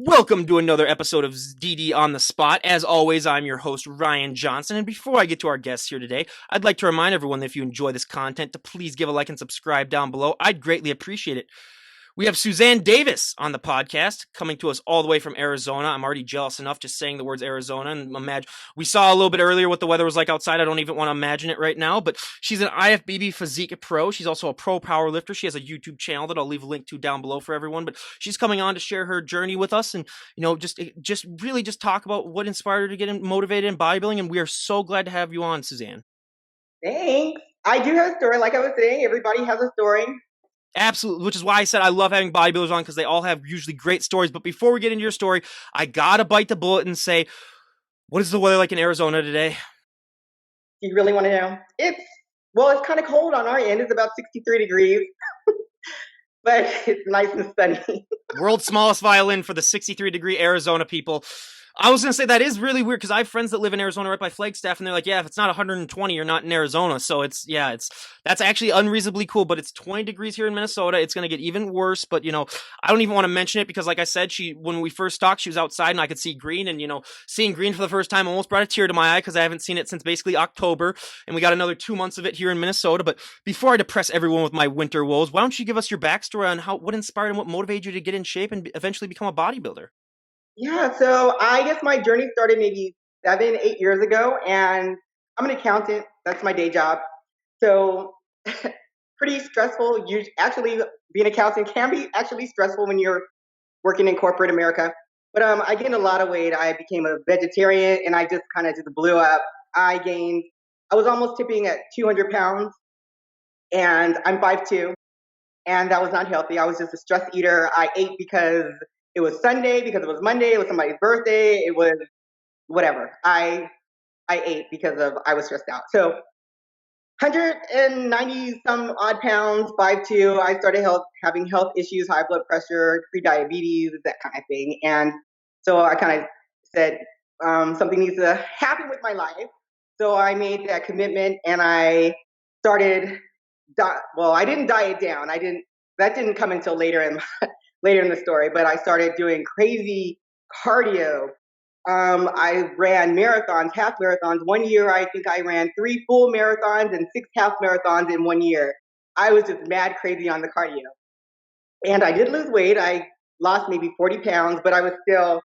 Welcome to another episode of DD on the Spot. As always, I'm your host, Ryan Johnson. And before I get to our guests here today, I'd like to remind everyone that if you enjoy this content, to please give a like and subscribe down below. I'd greatly appreciate it. We have Suzanne Davis on the podcast, coming to us all the way from Arizona. I'm already jealous enough just saying the words Arizona. And imagine we saw a little bit earlier what the weather was like outside. I don't even want to imagine it right now. But she's an IFBB physique pro. She's also a pro power lifter. She has a YouTube channel that I'll leave a link to down below for everyone. But she's coming on to share her journey with us, and just really just talk about what inspired her to get motivated in bodybuilding. And we are so glad to have you on, Suzanne. Thanks. I do have a story. Like I was saying, everybody has a story. Absolutely, which is why I said I love having bodybuilders on, because they all have usually great stories. But before we get into your story, I gotta bite the bullet and say, what is the weather like in Arizona today? Do you really want to know? It's kind of cold on our end. It's about 63 degrees, but it's nice and sunny. World's smallest violin for the 63-degree Arizona people. I was going to say that is really weird because I have friends that live in Arizona right by Flagstaff, and they're like, yeah, if it's not 120, you're not in Arizona. So that's actually unreasonably cool, but it's 20 degrees here in Minnesota. It's going to get even worse, but I don't even want to mention it because, like I said, when we first talked, she was outside and I could see green, and seeing green for the first time almost brought a tear to my eye because I haven't seen it since basically October, and we got another 2 months of it here in Minnesota. But before I depress everyone with my winter woes, why don't you give us your backstory on what inspired and what motivated you to get in shape and eventually become a bodybuilder? Yeah, so I guess my journey started maybe 7, 8 years ago, and I'm an accountant. That's my day job. So pretty stressful. Actually, being an accountant can be actually stressful when you're working in corporate America. But I gained a lot of weight. I became a vegetarian, and I just kind of just blew up. I was almost tipping at 200 pounds, and I'm 5'2", and that was not healthy. I was just a stress eater. I ate because it was Sunday, because it was Monday, it was somebody's birthday, it was whatever. I ate because I was stressed out. So 190 some odd pounds, 5'2". I started having health issues, high blood pressure, pre-diabetes, that kind of thing. And so I kind of said something needs to happen with my life. So I made that commitment, and I started. Well, I didn't diet down. That didn't come until later in the story. But I started doing crazy cardio. I ran marathons, half marathons. One year, I think I ran 3 full marathons and 6 half marathons in 1 year. I was just mad crazy on the cardio. And I did lose weight. I lost maybe 40 pounds, but I was still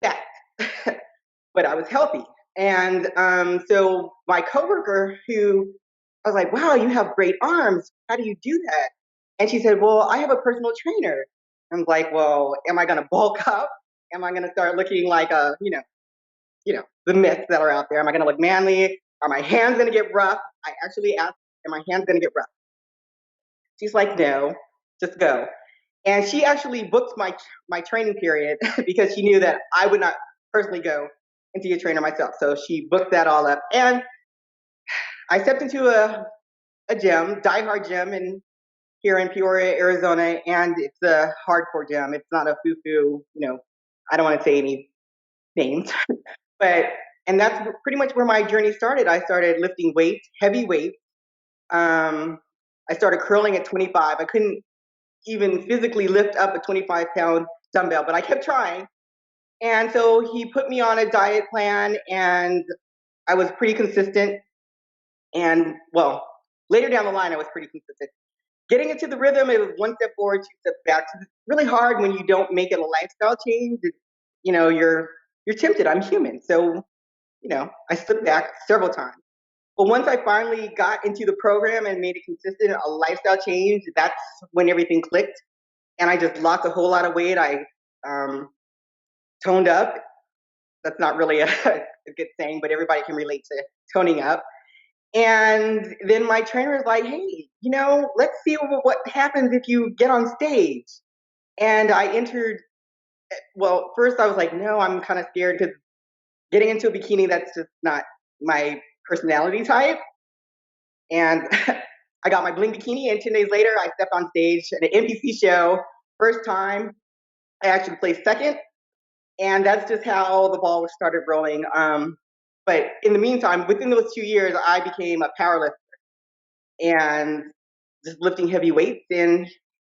fat, but I was healthy. And so my coworker, who I was like, wow, you have great arms. How do you do that? And she said, well, I have a personal trainer. I was like, well, am I going to bulk up? Am I going to start looking like the myths that are out there? Am I going to look manly? Are my hands going to get rough? I actually asked, are my hands going to get rough? She's like, no, just go. And she actually booked my training period because she knew that I would not personally go and see a trainer myself. So she booked that all up. And I stepped into a gym, diehard gym here in Peoria, Arizona, and it's a hardcore gym. It's not a foo-foo, I don't want to say any names, but, and that's pretty much where my journey started. I started lifting weights, heavy weights. I started curling at 25. I couldn't even physically lift up a 25-pound dumbbell, but I kept trying. And so he put me on a diet plan, and I was pretty consistent. And well, later down the line, I was pretty consistent. Getting into the rhythm, it was 1 step forward, 2 steps back. It's really hard when you don't make it a lifestyle change. You're tempted. I'm human. So, I slipped back several times. But once I finally got into the program and made it consistent, a lifestyle change, that's when everything clicked. And I just lost a whole lot of weight. I toned up. That's not really a good saying, but everybody can relate to toning up. And then my trainer was like, hey, let's see what happens if you get on stage. And I entered, well, first I was like, no, I'm kind of scared because getting into a bikini, that's just not my personality type. And I got my bling bikini, and 10 days later, I stepped on stage at an NPC show. First time, I actually placed second. And that's just how the ball started rolling. But in the meantime, within those 2 years, I became a powerlifter and just lifting heavy weights. And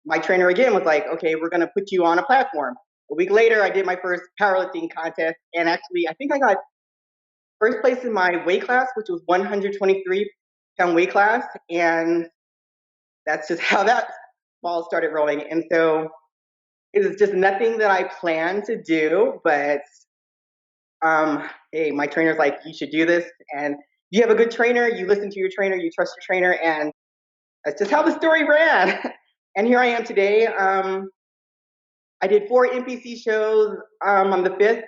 my trainer again was like, okay, we're going to put you on a platform. A week later, I did my first powerlifting contest, and actually, I think I got first place in my weight class, which was 123-pound weight class, and that's just how that ball started rolling. And so it was just nothing that I planned to do, but hey, my trainer's like, you should do this, and you have a good trainer, you listen to your trainer, you trust your trainer, and that's just how the story ran. And here I am today. I did 4 NPC shows. On the 5th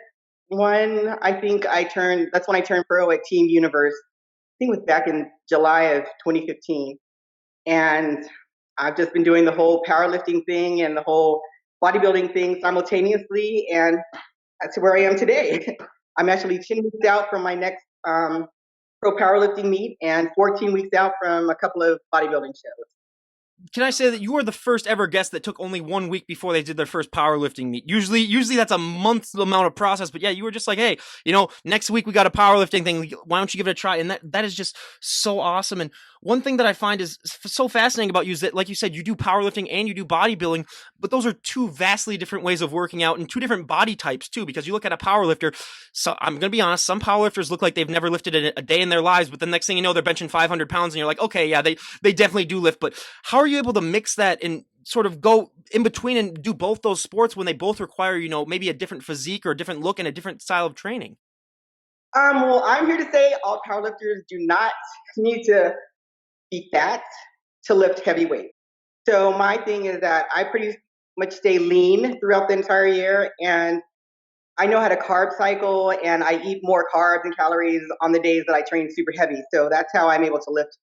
one, I think that's when I turned pro at Team Universe. I think it was back in July of 2015. And I've just been doing the whole powerlifting thing and the whole bodybuilding thing simultaneously. And that's where I am today. I'm actually 10 weeks out from my next pro powerlifting meet and 14 weeks out from a couple of bodybuilding shows. Can I say that you are the first ever guest that took only 1 week before they did their first powerlifting meet? Usually that's a month's amount of process, but yeah, you were just like, hey, next week we got a powerlifting thing. Why don't you give it a try? And that is just so awesome. And one thing that I find is so fascinating about you is that, like you said, you do powerlifting and you do bodybuilding, but those are two vastly different ways of working out and two different body types too, because you look at a powerlifter, so I'm going to be honest, some powerlifters look like they've never lifted a day in their lives, but the next thing you know, they're benching 500 pounds and you're like, okay, yeah, they definitely do lift. But how are you able to mix that and sort of go in between and do both those sports when they both require, maybe a different physique or a different look and a different style of training? Well, I'm here to say all powerlifters do not need to be fat to lift heavy weight. So my thing is that I pretty much stay lean throughout the entire year, and I know how to carb cycle, and I eat more carbs and calories on the days that I train super heavy. So that's how I'm able to lift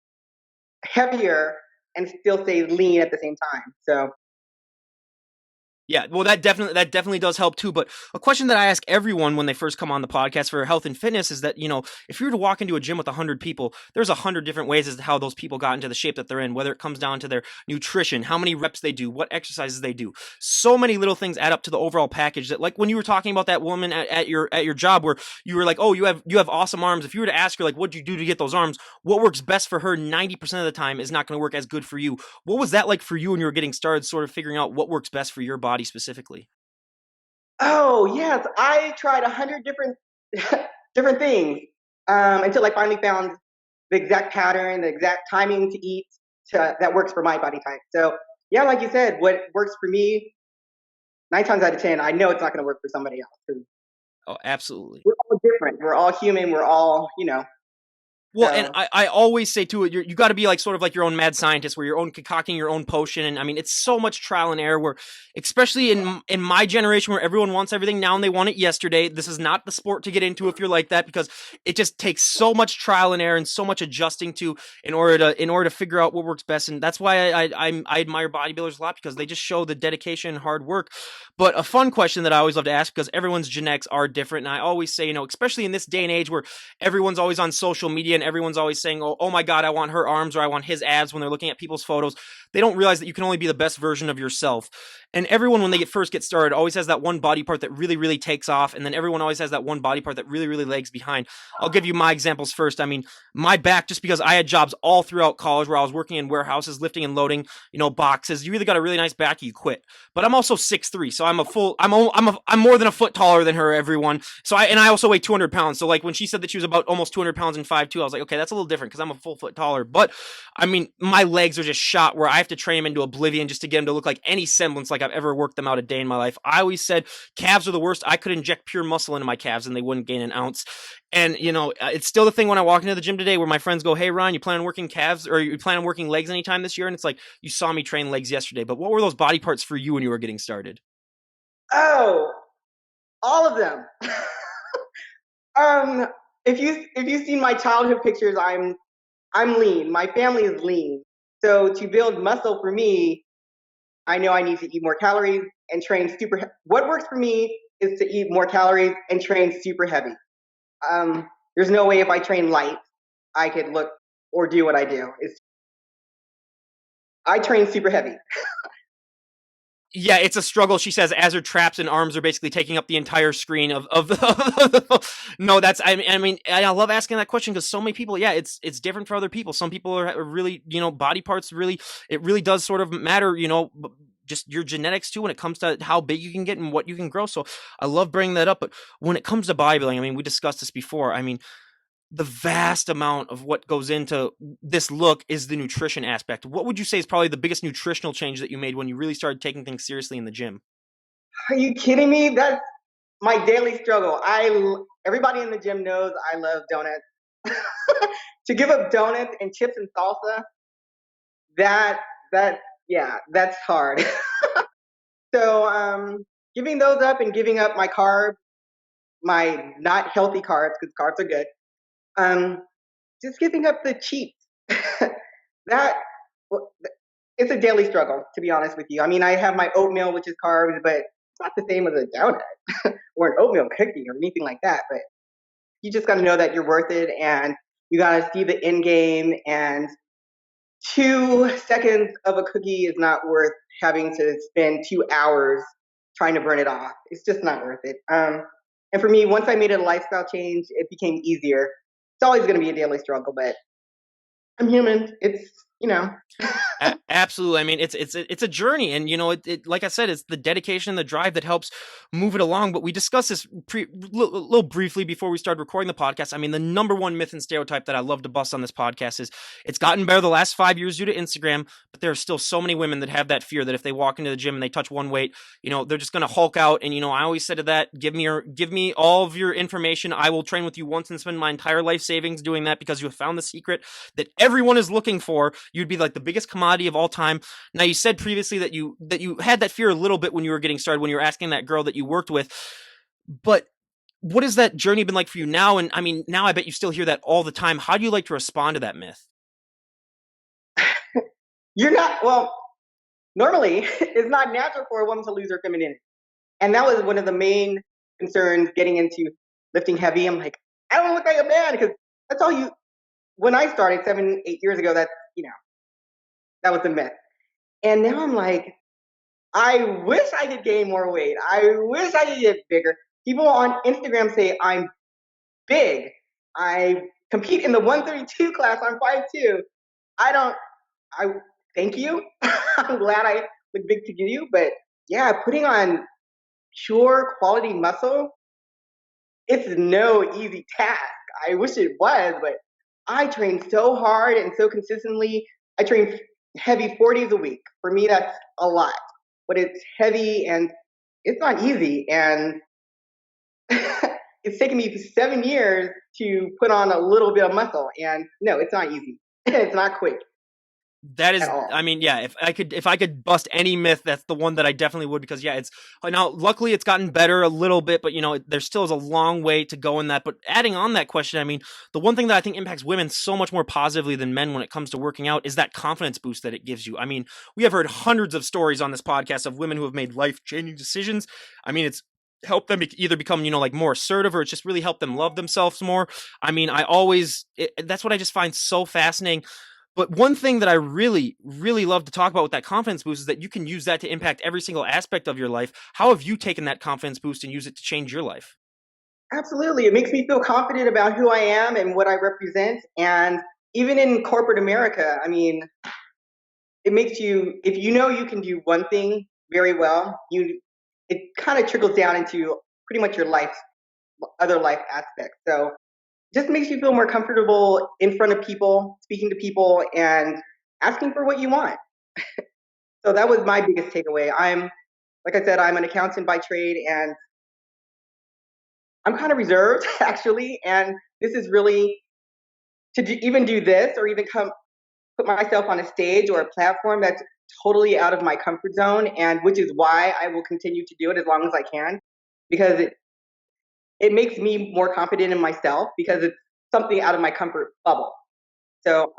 heavier and still stay lean at the same time. So Yeah, well, that definitely does help too. But a question that I ask everyone when they first come on the podcast for health and fitness is that, if you were to walk into a gym with 100 people, there's 100 different ways as to how those people got into the shape that they're in, whether it comes down to their nutrition, how many reps they do, what exercises they do. So many little things add up to the overall package that, like when you were talking about that woman at your job where you were like, oh, you have awesome arms. If you were to ask her, like, what'd you do to get those arms? What works best for her 90% of the time is not going to work as good for you. What was that like for you when you were getting started, sort of figuring out what works best for your body specifically? oh yes, I tried 100 different different things until I finally found the exact pattern, the exact timing to eat that works for my body type. So yeah, like you said, what works for me, 9 times out of 10, I know it's not going to work for somebody else. Oh, absolutely. We're all different. We're all human. We're all, Well, and so. I always say too, you got to be like sort of like your own mad scientist, where you're concocting your own potion. And I mean, it's so much trial and error. Where, especially in my generation, where everyone wants everything now and they want it yesterday. This is not the sport to get into if you're like that, because it just takes so much trial and error and so much adjusting to in order to figure out what works best. And that's why I admire bodybuilders a lot, because they just show the dedication and hard work. But a fun question that I always love to ask, because everyone's genetics are different, and I always say, especially in this day and age where everyone's always on social media and everyone's always saying, oh my God, I want her arms or I want his abs when they're looking at people's photos. They don't realize that you can only be the best version of yourself. And everyone, when they first get started, always has that one body part that really, really takes off. And then everyone always has that one body part that really, really lags behind. I'll give you my examples first. I mean, my back, just because I had jobs all throughout college where I was working in warehouses, lifting and loading, boxes. You either got a really nice back or you quit. But I'm also 6'3", so I'm more than a foot taller than her, everyone. So I also weigh 200 pounds. So like when she said that she was about almost 200 pounds and 5'2", I was like, okay, that's a little different because I'm a full foot taller. But I mean, my legs are just shot where I have to train them into oblivion just to get them to look like any semblance like I've ever worked them out a day in my life. I always said calves are the worst. I could inject pure muscle into my calves and they wouldn't gain an ounce. And, it's still the thing when I walk into the gym today where my friends go, hey, Ron, you plan on working calves or you plan on working legs anytime this year? And it's like, you saw me train legs yesterday, but what were those body parts for you when you were getting started? Oh, all of them. If you've seen my childhood pictures, I'm lean. My family is lean. So to build muscle for me, I know I need to eat more calories and train super. What works for me is to eat more calories and train super heavy. There's no way if I train light, I could look or do what I do. I train super heavy. Yeah, it's a struggle. She says as her traps and arms are basically taking up the entire screen of no, that's I mean I love asking that question because so many people, yeah, it's different for other people. Some people are really, body parts really, it really does sort of matter, just your genetics too when it comes to how big you can get and what you can grow. So I love bringing that up. But when it comes to bodybuilding, I mean, we discussed this before. I mean, the vast amount of what goes into this look is the nutrition aspect. What would you say is probably the biggest nutritional change that you made when you really started taking things seriously in the gym? Are you kidding me? That's my daily struggle. Everybody in the gym knows I love donuts. To give up donuts and chips and salsa, that that yeah, that's hard. So giving those up and giving up my carbs, my not healthy carbs, because carbs are good. Um, just giving up the cheats. that well, it's a daily struggle, to be honest with you. I mean, I have my oatmeal, which is carbs, but it's not the same as a donut or an oatmeal cookie or anything like that. But you just got to know that you're worth it, and you got to see the end game. And 2 seconds of a cookie is not worth having to spend 2 hours trying to burn it off. It's just not worth it. And for me, once I made it a lifestyle change, it became easier. It's always going to be a daily struggle, but I'm human. It's, you know. Absolutely. I mean, it's a journey, and like I said, it's the dedication and the drive that helps move it along. But we discussed this little briefly before we started recording the podcast. I mean, the number one myth and stereotype that I love to bust on this podcast is it's gotten better the last 5 years due to Instagram, but there are still so many women that have that fear that if they walk into the gym and they touch one weight, they're just going to hulk out. And I always said to that, give me all of your information. I will train with you once and spend my entire life savings doing that because you have found the secret that everyone is looking for. You'd be like the biggest commodity of all time. Now, you said previously that you had that fear a little bit when you were getting started, when you were asking that girl that you worked with. But what has that journey been like for you now? And I mean, now I bet you still hear that all the time. How do you like to respond to that myth? Well, normally it's not natural for a woman to lose her femininity. And that was one of the main concerns getting into lifting heavy. I'm like, I don't look like a man because that's all when I started 7, 8 years ago, that was the myth. And now I'm like, I wish I could gain more weight. I wish I could get bigger. People on Instagram say I'm big. I compete in the 132 class. I'm 5'2". I thank you. I'm glad I look big to you. But yeah, putting on pure quality muscle, it's no easy task. I wish it was, but I train so hard and so consistently. I train heavy 4 days a week. For me, that's a lot, but it's heavy and it's not easy. And it's taken me 7 years to put on a little bit of muscle. And no, it's not easy. It's not quick That at is, all. I mean, yeah, if I could bust any myth, that's the one that I definitely would, because yeah, it's now luckily it's gotten better a little bit, but there still is a long way to go in that. But adding on that question, I mean, the one thing that I think impacts women so much more positively than men when it comes to working out is that confidence boost that it gives you. I mean, we have heard hundreds of stories on this podcast of women who have made life-changing decisions. I mean, it's helped them either become, like more assertive, or it's just really helped them love themselves more. I mean, that's what I just find so fascinating. But one thing that I really, really love to talk about with that confidence boost is that you can use that to impact every single aspect of your life. How have you taken that confidence boost and use it to change your life? Absolutely. It makes me feel confident about who I am and what I represent. And even in corporate America, I mean, it makes you, if you know you can do one thing very well, it kind of trickles down into pretty much your other life aspects. So just makes you feel more comfortable in front of people, speaking to people, and asking for what you want. So that was my biggest takeaway. Like I said, I'm an accountant by trade, and I'm kind of reserved actually. And this is really even do this or even put myself on a stage or a platform that's totally out of my comfort zone, and which is why I will continue to do it as long as I can, because it makes me more confident in myself because it's something out of my comfort bubble. So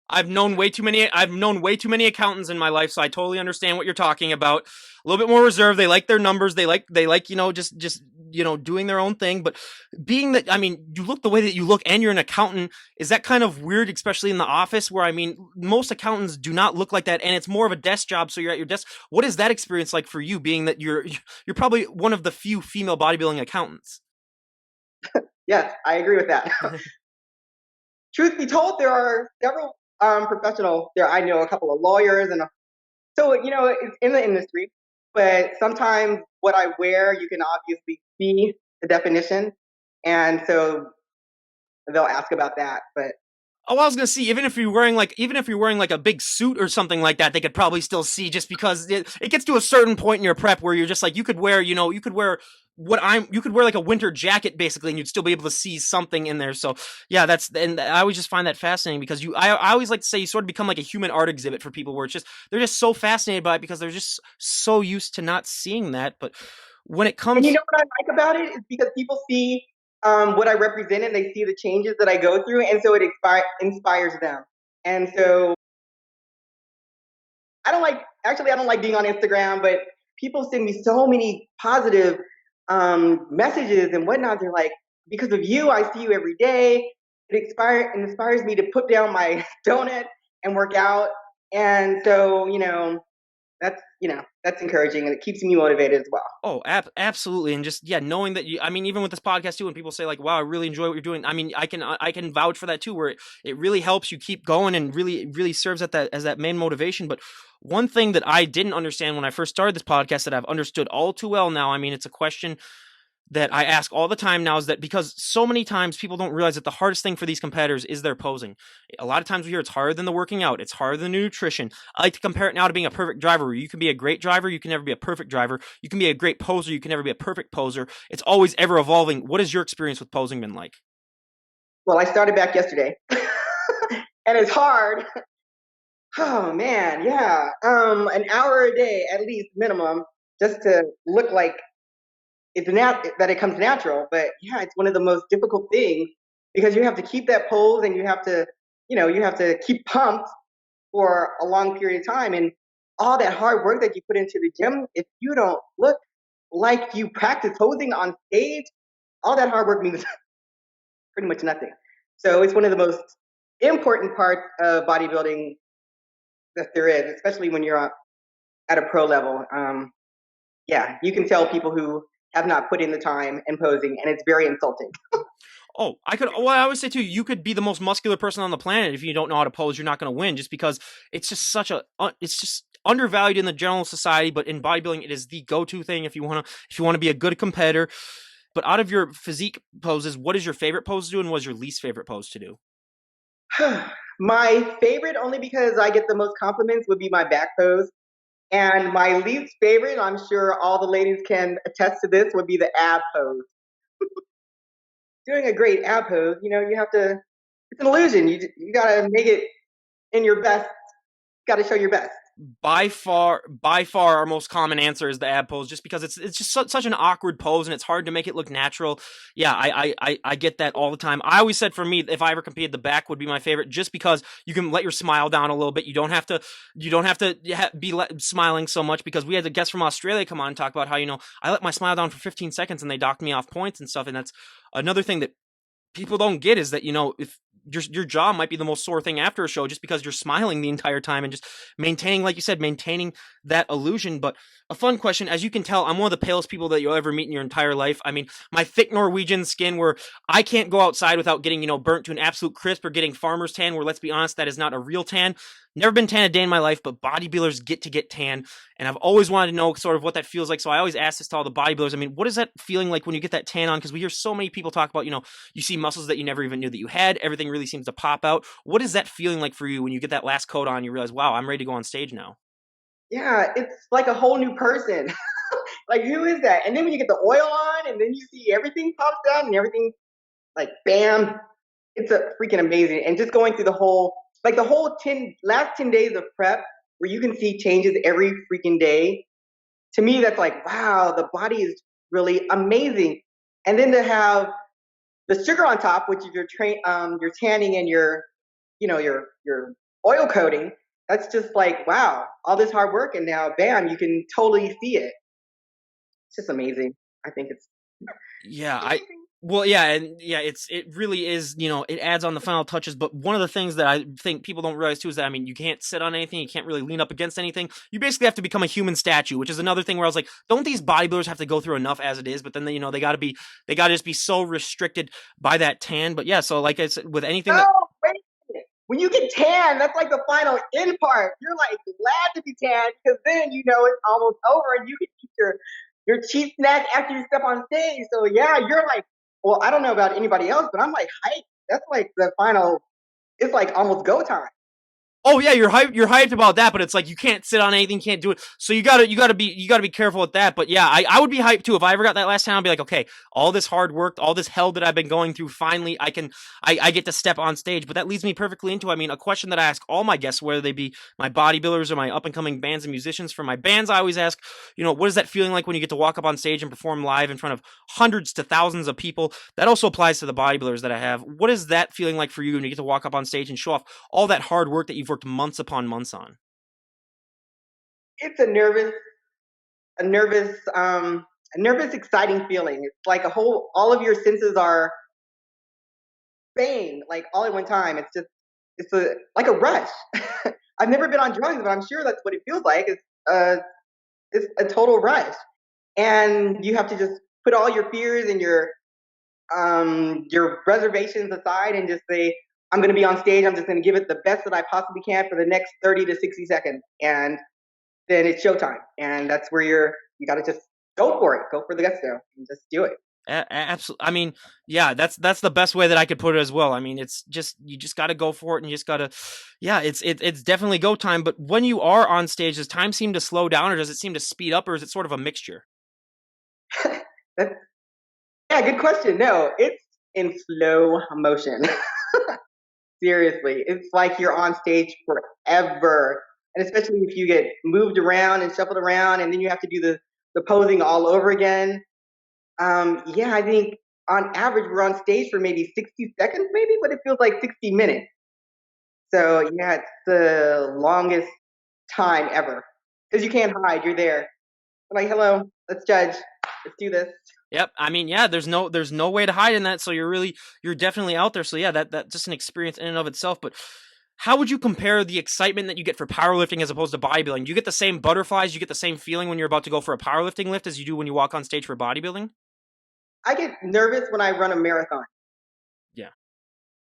I've known way too many accountants in my life, so I totally understand what you're talking about. A little bit more reserved. They like their numbers. They like just doing their own thing. But being that, I mean, you look the way that you look and you're an accountant, is that kind of weird, especially in the office where, I mean, most accountants do not look like that, and it's more of a desk job, so you're at your desk. What is that experience like for you, being that you're probably one of the few female bodybuilding accountants? yes, I agree with that. Truth be told, there are several professionals. I know a couple of lawyers and So, it's in the industry, but sometimes what I wear, you can obviously see the definition. And so they'll ask about that. But Oh, I was gonna see even if you're wearing like a big suit or something like that, they could probably still see just because it gets to a certain point in your prep where you're just like you could wear you could wear like a winter jacket basically and you'd still be able to see something in there. So yeah, and I always just find that fascinating because I always like to say you sort of become like a human art exhibit for people where it's just they're just so fascinated by it because they're just so used to not seeing that. But when it and comes what I like about it is because people see what I represent and they see the changes that I go through, and so it inspires them. And so I don't like being on Instagram, but people send me so many positive messages and whatnot. They're like, because of you, I see you every day. It inspires me to put down my donut and work out. And so, that's encouraging and it keeps me motivated as well. Oh, absolutely, and just yeah, knowing that I mean, even with this podcast too, when people say like, "Wow, I really enjoy what you're doing," I mean, I can vouch for that too, where it really helps you keep going and really serves at that as that main motivation. But one thing that I didn't understand when I first started this podcast that I've understood all too well now. I mean, it's a question that I ask all the time now is that because so many times people don't realize that the hardest thing for these competitors is their posing. A lot of times we hear it's harder than the working out, it's harder than the nutrition. I like to compare it now to being a perfect driver. You can be a great driver, you can never be a perfect driver. You can be a great poser, you can never be a perfect poser. It's always ever evolving. What has your experience with posing been like? Well, I started back yesterday and it's hard. Oh man, yeah. An hour a day at least minimum just to look like that it comes natural. But yeah, it's one of the most difficult things because you have to keep that pose and you have to keep pumped for a long period of time. And all that hard work that you put into the gym, if you don't look like you practice posing on stage, all that hard work means pretty much nothing. So it's one of the most important parts of bodybuilding that there is, especially when you're at a pro level. Yeah, you can tell people who have not put in the time and posing, and it's very insulting. Oh, well, I always say too, you could be the most muscular person on the planet. If you don't know how to pose, you're not going to win just because it's just it's just undervalued in the general society. But in bodybuilding, it is the go-to thing if you want to be a good competitor. But out of your physique poses, what is your favorite pose to do and what is your least favorite pose to do? My favorite, only because I get the most compliments, would be my back pose. And my least favorite, I'm sure all the ladies can attest to this, would be the ab pose. Doing a great ab pose, you have to, it's an illusion. You got to make it in your best, got to show your best. By far, our most common answer is the ab pose, just because it's just such an awkward pose and it's hard to make it look natural. Yeah, I get that all the time. I always said for me, if I ever competed, the back would be my favorite, just because you can let your smile down a little bit. You don't have to be smiling so much, because we had a guest from Australia come on and talk about how I let my smile down for 15 seconds and they docked me off points and stuff, and that's another thing that people don't get is that if your jaw might be the most sore thing after a show just because you're smiling the entire time and just maintaining, like you said, maintaining that illusion. But a fun question, as you can tell, I'm one of the palest people that you'll ever meet in your entire life. I mean, my thick Norwegian skin, where I can't go outside without getting burnt to an absolute crisp, or getting farmer's tan, where, let's be honest, that is not a real tan. Never been tan a day in my life, but bodybuilders get tan, and I've always wanted to know sort of what that feels like. So I always ask this to all the bodybuilders. I mean, what is that feeling like when you get that tan on? Because we hear so many people talk about, you see muscles that you never even knew that you had. Everything really seems to pop out. What is that feeling like for you when you get that last coat on? You realize, wow, I'm ready to go on stage now. Yeah, it's like a whole new person. Like, who is that? And then when you get the oil on and then you see everything pops out and everything, like, bam, it's a freaking amazing. And just going through the whole last 10 days of prep where you can see changes every freaking day. To me, that's like, wow, the body is really amazing. And then to have the sugar on top, which is your tanning and your oil coating, that's just like, wow, all this hard work, and now bam, you can totally see it. It's just amazing. I think it's Yeah, well, yeah, and yeah, it really is, it adds on the final touches. But one of the things that I think people don't realize too is that, I mean, you can't sit on anything, you can't really lean up against anything. You basically have to become a human statue, which is another thing where I was like, don't these bodybuilders have to go through enough as it is? But then they got to just be so restricted by that tan. But yeah, so like I said, with anything no, that wait. when you get tan, that's like the final end part. You're like glad to be tan because then you know it's almost over and you can eat your cheap snack after you step on stage. So yeah, you're like, well, I don't know about anybody else, but I'm like hyped. That's like the final. It's like almost go time. Oh yeah, you're hyped. You're hyped about that, but it's like you can't sit on anything, can't do it. So you gotta be careful with that. But yeah, I would be hyped too if I ever got that last time. I'd be like, okay, all this hard work, all this hell that I've been going through, finally I get to step on stage. But that leads me perfectly into, I mean, a question that I ask all my guests, whether they be my bodybuilders or my up and coming bands and musicians. For my bands, I always ask, what is that feeling like when you get to walk up on stage and perform live in front of hundreds to thousands of people? That also applies to the bodybuilders that I have. What is that feeling like for you when you get to walk up on stage and show off all that hard work that you've worked months upon months on? It's a nervous, a nervous, exciting feeling. It's like all of your senses are bang, like all at one time. It's like a rush. I've never been on drugs, but I'm sure that's what it feels like. It's a total rush, and you have to just put all your fears and your reservations aside and just say, I'm going to be on stage. I'm just going to give it the best that I possibly can for the next 30 to 60 seconds, and then it's showtime. And that's where you got to just go for it, go for the gusto, and just do it. Absolutely. I mean, yeah, that's the best way that I could put it as well. I mean, it's just you just got to go for it, and you just got to, yeah, it's definitely go time. But when you are on stage, does time seem to slow down, or does it seem to speed up, or is it sort of a mixture? That's, yeah, good question. No, it's in slow motion. Seriously, it's like you're on stage forever, and especially if you get moved around and shuffled around, and then you have to do the posing all over again. Yeah, I think on average we're on stage for maybe 60 seconds, maybe, but it feels like 60 minutes. So yeah, it's the longest time ever because you can't hide. You're there. I'm like, hello, let's judge. Let's do this. Yep. I mean, yeah, there's no way to hide in that. So you're definitely out there. So yeah, that's just an experience in and of itself. But how would you compare the excitement that you get for powerlifting as opposed to bodybuilding? Do you get the same butterflies? You get the same feeling when you're about to go for a powerlifting lift as you do when you walk on stage for bodybuilding? I get nervous when I run a marathon. Yeah.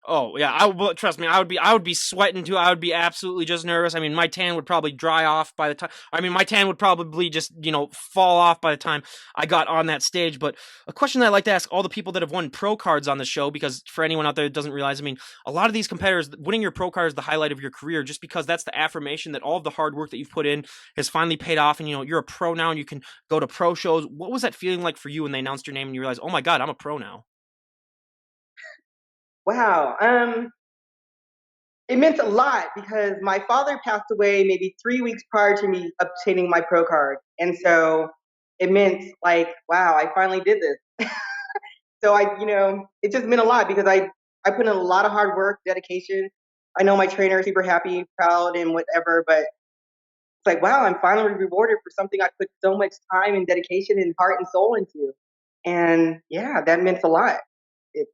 Oh yeah, trust me, I would be sweating too. I would be absolutely just nervous. I mean, my tan would probably dry off by the time. I mean, my tan would probably just fall off by the time I got on that stage. But a question that I like to ask all the people that have won pro cards on the show, because for anyone out there that doesn't realize, I mean, a lot of these competitors, winning your pro card is the highlight of your career, just because that's the affirmation that all of the hard work that you've put in has finally paid off, and you're a pro now, and you can go to pro shows. What was that feeling like for you when they announced your name and you realized, oh my god, I'm a pro now? Wow. It meant a lot because my father passed away maybe 3 weeks prior to me obtaining my pro card, and so it meant like, wow, I finally did this. So it just meant a lot because I put in a lot of hard work, dedication. I know my trainer is super happy, proud, and whatever, but it's like, wow, I'm finally rewarded for something I put so much time and dedication and heart and soul into. And yeah, that meant a lot. It,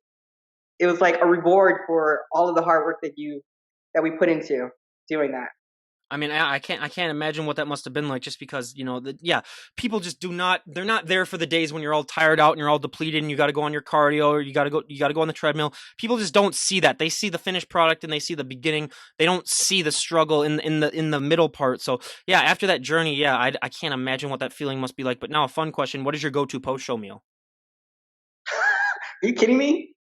it was like a reward for all of the hard work that we put into doing that. I mean, I can't imagine what that must have been like, just because, yeah, people just they're not there for the days when you're all tired out and you're all depleted and you got to go on your cardio, or you got to go on the treadmill. People just don't see that. They see the finished product and they see the beginning. They don't see the struggle in the middle part. So yeah, after that journey, yeah, I can't imagine what that feeling must be like. But now a fun question: what is your go-to post-show meal? Are you kidding me?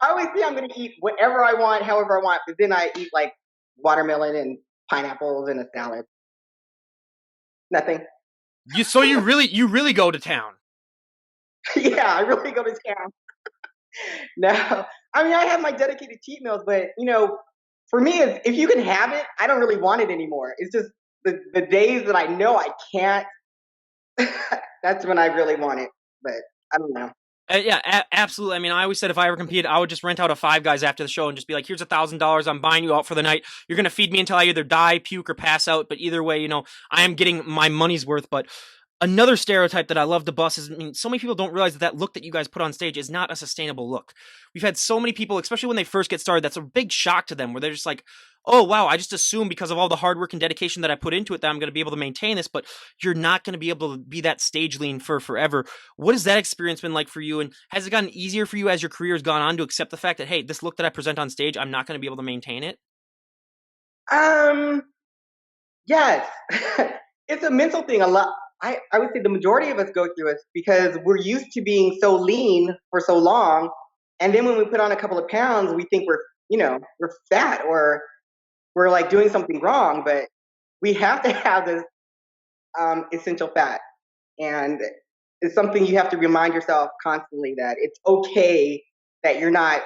I always say I'm going to eat whatever I want, however I want, but then I eat like watermelon and pineapples and a salad. Nothing. You really go to town. Yeah, I really go to town. No, I mean I have my dedicated cheat meals, but for me, if you can have it, I don't really want it anymore. It's just the days that I know I can't. That's when I really want it. But I don't know. Yeah, absolutely. I mean, I always said if I ever competed, I would just rent out a Five Guys after the show and just be like, "Here's $1,000. I'm buying you out for the night. You're gonna feed me until I either die, puke, or pass out. But either way, I am getting my money's worth." But Another stereotype that I love to bust is, I mean, so many people don't realize that that look that you guys put on stage is not a sustainable look. We've had so many people, especially when they first get started, that's a big shock to them, where they're just like, oh, wow, I just assume because of all the hard work and dedication that I put into it that I'm going to be able to maintain this, but you're not going to be able to be that stage lean for forever. What has that experience been like for you? And has it gotten easier for you as your career has gone on to accept the fact that, hey, this look that I present on stage, I'm not going to be able to maintain it? Um, yes, it's a mental thing. A lot. I would say the majority of us go through it because we're used to being so lean for so long, and then when we put on a couple of pounds, we think we're fat or we're like doing something wrong. But we have to have this essential fat, and it's something you have to remind yourself constantly that it's okay that you're not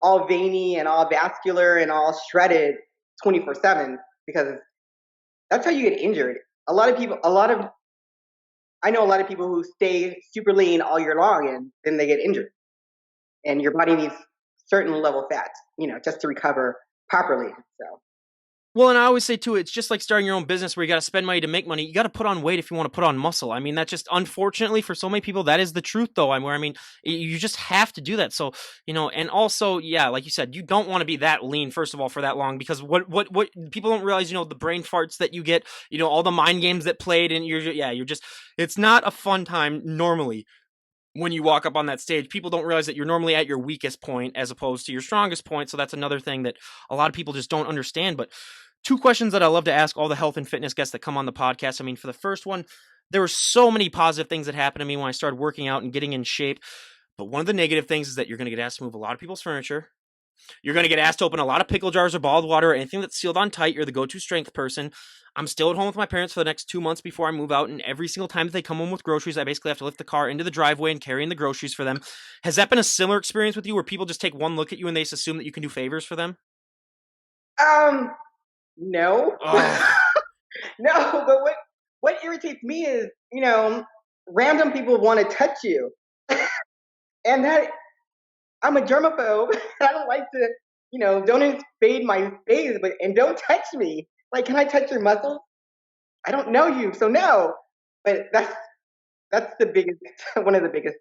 all veiny and all vascular and all shredded 24/7 because that's how you get injured. A lot of people, I know a lot of people who stay super lean all year long and then they get injured. And your body needs certain level fats, just to recover properly. So, Well, and I always say too, it's just like starting your own business where you got to spend money to make money. You got to put on weight if you want to put on muscle. I mean, that's just unfortunately for so many people, that is the truth, though. I mean, you just have to do that. So, and also, yeah, like you said, you don't want to be that lean first of all for that long because what people don't realize, the brain farts that you get, all the mind games that played, and you're just, it's not a fun time normally when you walk up on that stage. People don't realize that you're normally at your weakest point as opposed to your strongest point. So that's another thing that a lot of people just don't understand. But two questions that I love to ask all the health and fitness guests that come on the podcast. I mean, for the first one, there were so many positive things that happened to me when I started working out and getting in shape. But one of the negative things is that you're going to get asked to move a lot of people's furniture. You're going to get asked to open a lot of pickle jars or bottled water or anything that's sealed on tight. You're the go-to strength person. I'm still at home with my parents for the next 2 months before I move out. And every single time that they come home with groceries, I basically have to lift the car into the driveway and carry in the groceries for them. Has that been a similar experience with you where people just take one look at you and they just assume that you can do favors for them? um, no, Oh, no. But what irritates me is, random people want to touch you, and that I'm a germaphobe. I don't like to, don't invade my space, and don't touch me. Like, can I touch your muscles? I don't know you, so no. But that's the biggest, one of the biggest.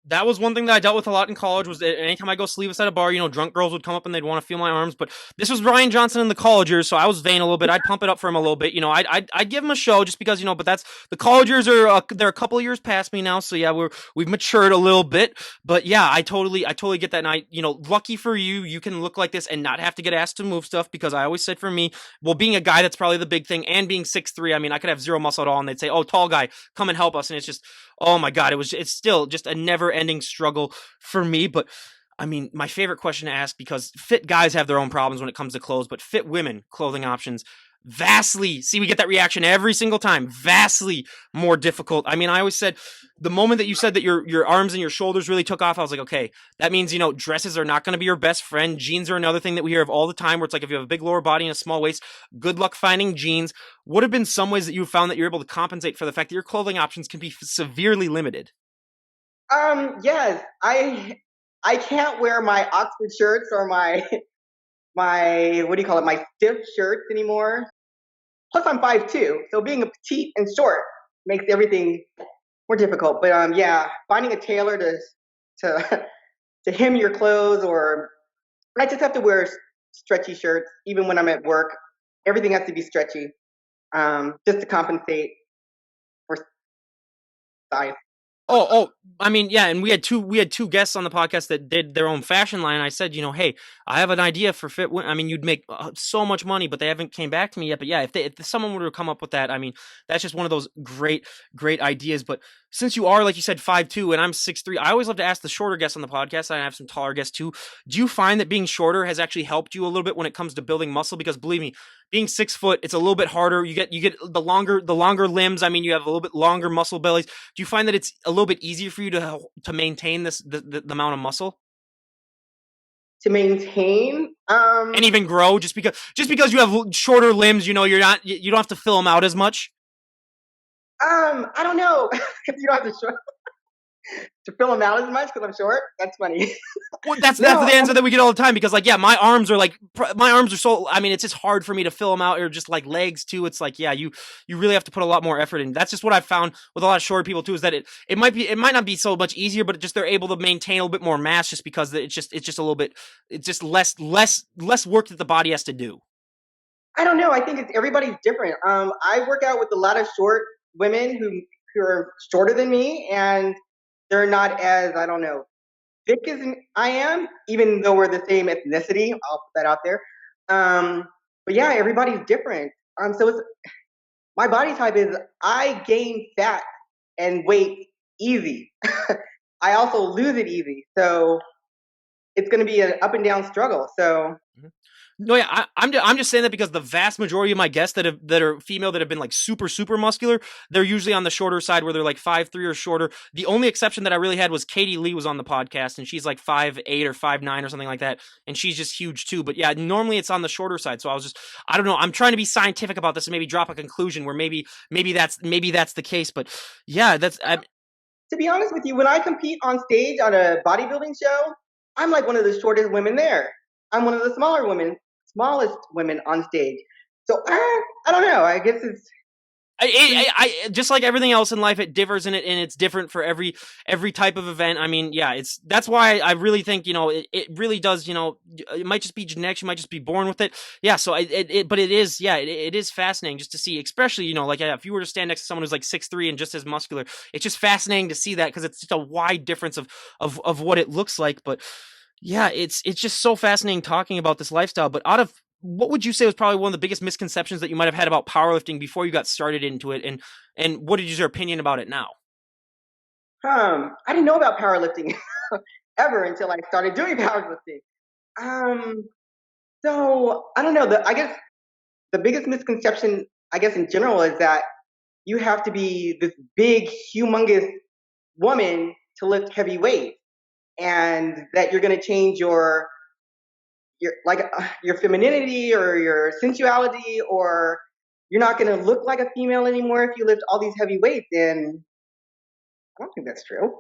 that was one thing that I dealt with a lot in college. Was that anytime I go sleeveless at a bar, drunk girls would come up and they'd want to feel my arms. But this was Ryan Johnson in the college years, so I was vain a little bit. I'd pump it up for him a little bit. I'd give him a show just because. But that's the college years are they're a couple of years past me now. So yeah, we've matured a little bit. But yeah, I totally get that. And lucky for you, you can look like this and not have to get asked to move stuff because I always said for me, well, being a guy, that's probably the big thing, and being 6'3", I mean, I could have zero muscle at all, and they'd say, "Oh, tall guy, come and help us," and it's just, oh my God, it's still just a never ending struggle for me. But I mean, my favorite question to ask, because fit guys have their own problems when it comes to clothes, but fit women clothing options, vastly, see, we get that reaction every single time, vastly more difficult. I mean, I always said the moment that you said that your arms and your shoulders really took off, I was like, okay, that means, dresses are not going to be your best friend. Jeans are another thing that we hear of all the time, where it's like, if you have a big lower body and a small waist, good luck finding jeans. What have been some ways that you found that you're able to compensate for the fact that your clothing options can be severely limited? Yes, I can't wear my Oxford shirts or my my what do you call it, my stiff shirts anymore. Plus, I'm 5'2", so being a petite and short makes everything more difficult. But yeah, finding a tailor to to hem your clothes, or I just have to wear stretchy shirts even when I'm at work. Everything has to be stretchy, just to compensate for size. Oh, I mean, yeah, and we had two guests on the podcast that did their own fashion line. I said, hey, I have an idea for fit. I mean, you'd make so much money, but they haven't came back to me yet. But yeah, if someone were to come up with that, I mean, that's just one of those great ideas. But since you are, like you said, 5'2", and I'm 6'3", I always love to ask the shorter guests on the podcast. I have some taller guests too. Do you find that being shorter has actually helped you a little bit when it comes to building muscle? Because believe me, being 6 foot, it's a little bit harder. You get the longer limbs. I mean, you have a little bit longer muscle bellies. Do you find that it's a little bit easier for you to maintain the amount of muscle To maintain, and even grow, just because you have shorter limbs, you don't have to fill them out as much? I don't know, because you don't have to show. to fill them out as much because I'm short. That's funny. Well, that's No, the answer that we get all the time because like yeah, my arms are so I mean it's just hard for me to fill them out or just like legs too. It's like yeah, you really have to put a lot more effort in. That's just what I've found with a lot of short people too is that it might not be so much easier, but just they're able to maintain a little bit more mass just because it's just a little bit it's just less work that the body has to do. I don't know. I think everybody's different. I work out with a lot of short women who are shorter than me, and they're not as I don't know thick as I am, even though we're the same ethnicity. I'll put that out there. Um, but yeah, everybody's different. So my body type is I gain fat and weight easy. I also lose it easy. So it's going to be an up and down struggle. So Mhm. No, yeah, I'm just saying that because the vast majority of my guests that are female that have been like super muscular, they're usually on the shorter side where they're like 5'3" or shorter. The only exception that I really had was Katie Lee was on the podcast and she's like 5'8" or 5'9" or something like that, and she's just huge too. But yeah, normally it's on the shorter side. So I don't know. I'm trying to be scientific about this and maybe drop a conclusion where maybe that's the case. But yeah, to be honest with you, when I compete on stage on a bodybuilding show, I'm like one of the shortest women there. I'm one of the smallest women on stage. So I don't know. I guess it's I just like everything else in life, it differs in it, and it's different for every type of event. I mean, yeah, that's why I really think it really does. It might just be genetics, you might just be born with it. Yeah, so but it is it is fascinating just to see, especially like yeah, if you were to stand next to someone who's like 6'3" and just as muscular, it's just fascinating to see that because it's just a wide difference of what it looks like. But yeah, it's just so fascinating talking about this lifestyle. But out of what would you say was probably one of the biggest misconceptions that you might have had about powerlifting before you got started into it, and what is your opinion about it now? I didn't know about powerlifting ever until I started doing powerlifting. Um, so I don't know. I guess the biggest misconception, I guess in general, is that you have to be this big, humongous woman to lift heavy weights, and that you're going to change your femininity or your sensuality, or you're not going to look like a female anymore if you lift all these heavy weights. And I don't think that's true.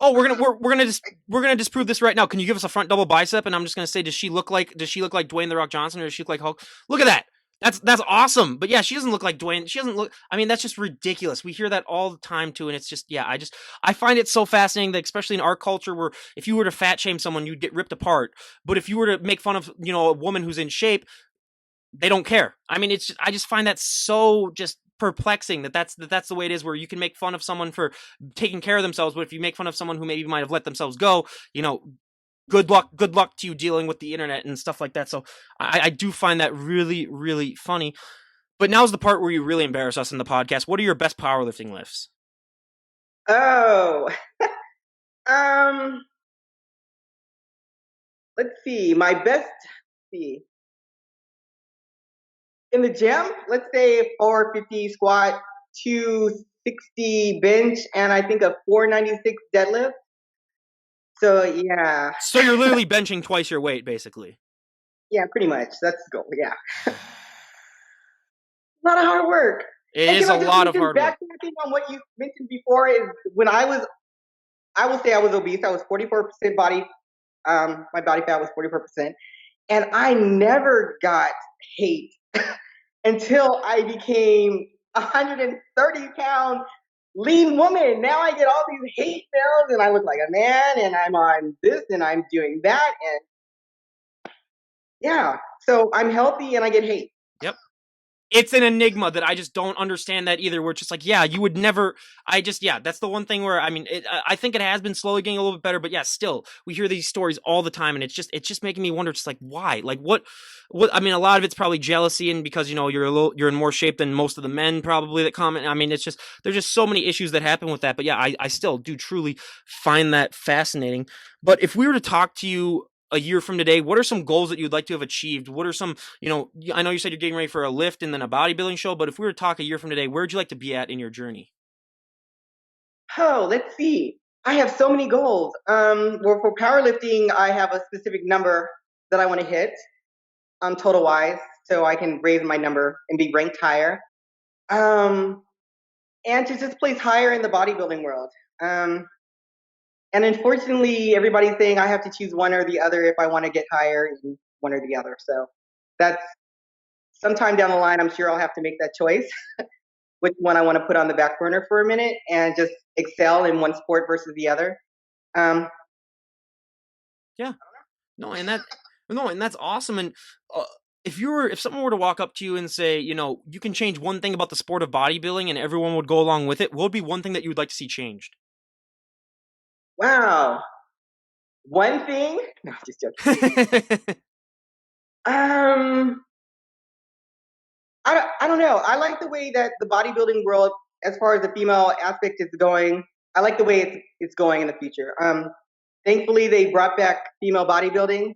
Oh, we're gonna disprove this right now. Can you give us a front double bicep? And I'm just gonna say, does she look like Dwayne the Rock Johnson, or does she look like Hulk? Look at that. That's awesome. But yeah, she doesn't look like Dwayne. She doesn't look. I mean, that's just ridiculous. We hear that all the time too, and it's just yeah. I find it so fascinating that especially in our culture, where if you were to fat shame someone, you'd get ripped apart. But if you were to make fun of a woman who's in shape, they don't care. I mean, I just find that so just perplexing that's the way it is, where you can make fun of someone for taking care of themselves, but if you make fun of someone who maybe might have let themselves go, good luck to you dealing with the internet and stuff like that. So I do find that really funny. But now's the part where you really embarrass us in the podcast. What are your best powerlifting lifts? Oh, um, let's see. My best, see, in the gym, let's say 450 squat, 260 bench, and I think a 496 deadlift. So yeah, So you're literally benching twice your weight, basically. yeah, pretty much. That's the goal. Yeah, a lot of hard work. It And is can a I just lot of mention hard work. backtracking on what you mentioned before is when I will say I was obese. I was 44% body. My body fat was 44%, and I never got hate until I became 130-pound lean woman. Now I get all these hate mails, and I look like a man, and I'm on this, and I'm doing that, and yeah. So I'm healthy, and I get hate. Yep. It's an enigma that I just don't understand that either. Where it's just like, yeah, you would never. Yeah, that's the one thing where I mean, I think it has been slowly getting a little bit better, but yeah, still, we hear these stories all the time, and it's just making me wonder, just like why, like what? I mean, a lot of it's probably jealousy, and because you're in more shape than most of the men probably that comment. I mean, it's just there's just so many issues that happen with that. But yeah, I still do truly find that fascinating. But if we were to talk to you a year from today, what are some goals that you'd like to have achieved? What are some, I know you said you're getting ready for a lift and then a bodybuilding show, but if we were to talk a year from today, where'd you like to be at in your journey? Oh, let's see. I have so many goals. Well, for powerlifting, I have a specific number that I want to hit, total wise, so I can raise my number and be ranked higher. Um, and to just place higher in the bodybuilding world. And unfortunately, everybody's saying I have to choose one or the other if I want to get higher in one or the other. So that's sometime down the line, I'm sure I'll have to make that choice, which one I want to put on the back burner for a minute and just excel in one sport versus the other. Um, Yeah. No, and that no, and that's awesome. And uh, if someone were to walk up to you and say, you can change one thing about the sport of bodybuilding and everyone would go along with it, what would be one thing that you would like to see changed? wow. One thing? No, just joking. Um, I don't know. I like the way that the bodybuilding world, as far as the female aspect is going, I like the way it's going in the future. Thankfully, they brought back female bodybuilding,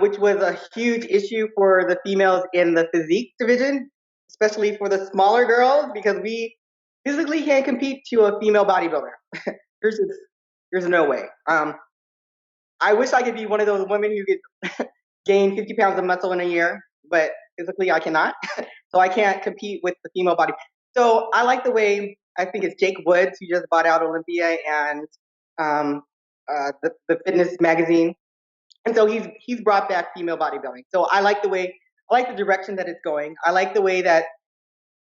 which was a huge issue for the females in the physique division, especially for the smaller girls, because we physically can't compete to a female bodybuilder. there's just, there's no way. I wish I could be one of those women who could gain 50 pounds of muscle in a year, but physically I cannot. So I can't compete with the female body. So I like the way, I think it's Jake Woods who just bought out Olympia and um, the fitness magazine. And so he's brought back female bodybuilding. So I like the direction that it's going. I like the way that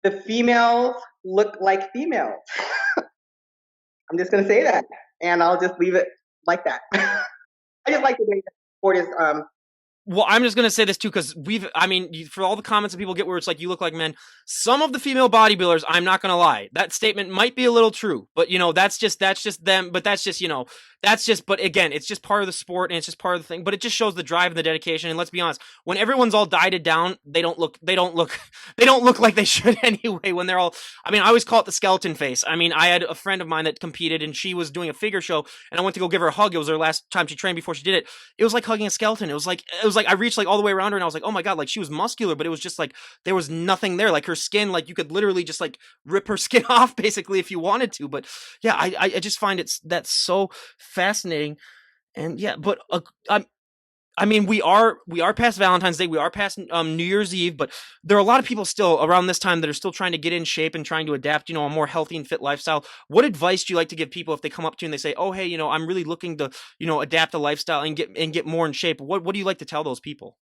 the females look like females. I'm just gonna say that, and I'll just leave it like that. I just like the way that sport is. Well, I'm just gonna say this too, because for all the comments that people get where it's like you look like men, some of the female bodybuilders, I'm not gonna lie, that statement might be a little true, but that's just them. But but again, it's just part of the sport and it's just part of the thing. But it just shows the drive and the dedication. And let's be honest, when everyone's all dieted down, they don't look like they should anyway. When they're all, I always call it the skeleton face. I had a friend of mine that competed and she was doing a figure show, and I went to go give her a hug. It was her last time she trained before she did it. It was like hugging a skeleton. It was like I reached like all the way around her and I was like, oh my god, like she was muscular, but it was just like there was nothing there. Like her skin, like you could literally just like rip her skin off basically if you wanted to. But yeah, I just find that's so fascinating. And yeah, but we are past Valentine's Day, we are past New Year's Eve, but there are a lot of people still around this time that are still trying to get in shape and trying to adapt, a more healthy and fit lifestyle. What advice do you like to give people if they come up to you and they say, "Oh, hey, I'm really looking to, adapt a lifestyle and get more in shape." What do you like to tell those people?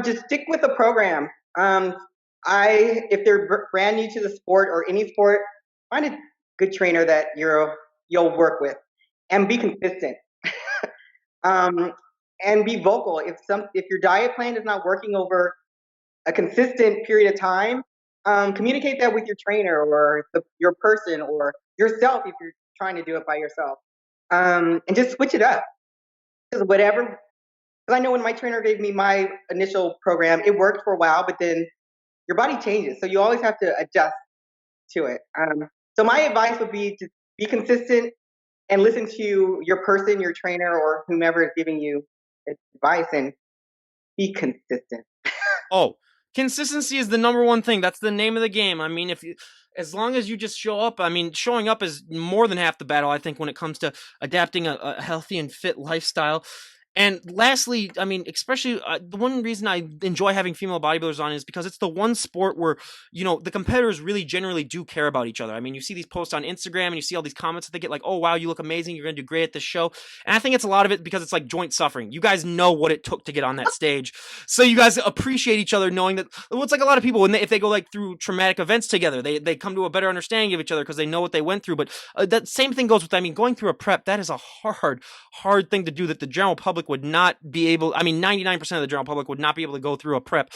Just stick with the program. If they're brand new to the sport or any sport, find a good trainer that you'll work with, and be consistent. um, and be vocal. If your diet plan is not working over a consistent period of time, communicate that with your trainer or your person or yourself if you're trying to do it by yourself, and just switch it up. Because whatever, because I know when my trainer gave me my initial program, it worked for a while, but then your body changes, so you always have to adjust to it. So my advice would be to be consistent and listen to your person, your trainer, or whomever is giving you advice, and be consistent. Oh, consistency is the number one thing. That's the name of the game. If you, as long as you just show up, showing up is more than half the battle, I think, when it comes to adapting a healthy and fit lifestyle. And lastly, especially the one reason I enjoy having female bodybuilders on is because it's the one sport where, the competitors really generally do care about each other. You see these posts on Instagram and you see all these comments that they get like, oh, wow, you look amazing. You're going to do great at this show. And I think it's a lot of it because it's like joint suffering. You guys know what it took to get on that stage. So you guys appreciate each other knowing that, well, it's like a lot of people, if they go like through traumatic events together, they come to a better understanding of each other because they know what they went through. But that same thing goes with, going through a prep. That is a hard thing to do that the general public would not be able, 99% of the general public would not be able to go through a prep.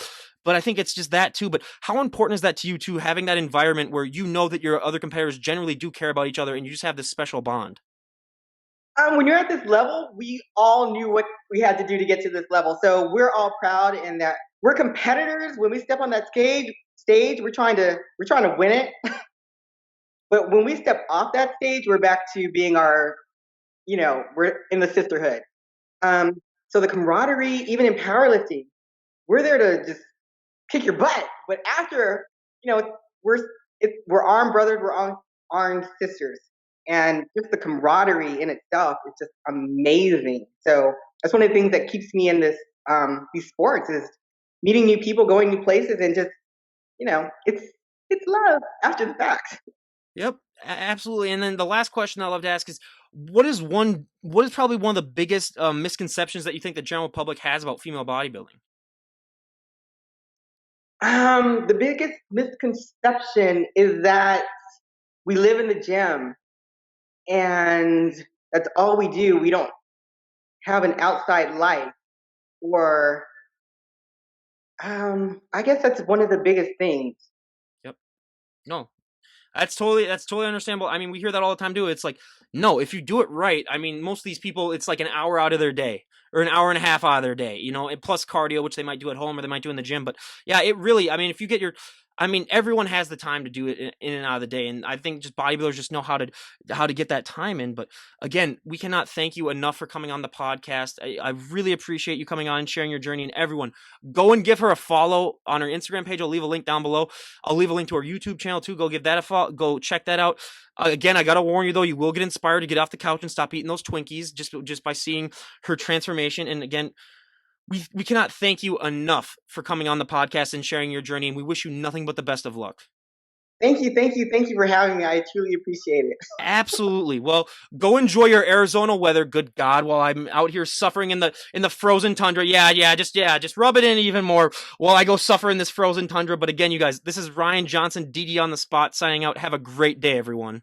But I think it's just that too. But how important is that to you too, having that environment where you know that your other competitors generally do care about each other and you just have this special bond? When you're at this level, we all knew what we had to do to get to this level. So we're all proud in that we're competitors. When we step on that stage, we're trying to win it. But when we step off that stage, we're back to being we're in the sisterhood. Um, so the camaraderie, even in powerlifting, we're there to just kick your butt. But after, you know, we're we're armed brothers, we're armed sisters, and just the camaraderie in itself is just amazing. So that's one of the things that keeps me in these sports is meeting new people, going new places, and just it's love after the fact. Yep, absolutely. And then the last question I love to ask is, what is probably one of the biggest misconceptions that you think the general public has about female bodybuilding? The biggest misconception is that we live in the gym and that's all we do. We don't have an outside life, or I guess that's one of the biggest things. Yep. No, that's totally understandable. I mean, we hear that all the time too. It's like, no, if you do it right, I mean, most of these people, it's like an hour out of their day or an hour and a half out of their day, and plus cardio, which they might do at home or they might do in the gym. But yeah, it really, I mean, if you get I mean, everyone has the time to do it in and out of the day, and I think just bodybuilders just know how to get that time in. But again, we cannot thank you enough for coming on the podcast. I really appreciate you coming on and sharing your journey. And everyone, go and give her a follow on her Instagram page. I'll leave a link down below. I'll leave a link to her YouTube channel too. Go give that a follow. Go check that out. Again, I gotta warn you though, you will get inspired to get off the couch and stop eating those Twinkies just by seeing her transformation. And again, we cannot thank you enough for coming on the podcast and sharing your journey. And we wish you nothing but the best of luck. Thank you for having me. I truly appreciate it. Absolutely. Well, go enjoy your Arizona weather. Good God, while I'm out here suffering in the frozen tundra. Just rub it in even more while I go suffer in this frozen tundra. But again, you guys, this is Ryan Johnson, DD on the spot, signing out. Have a great day, everyone.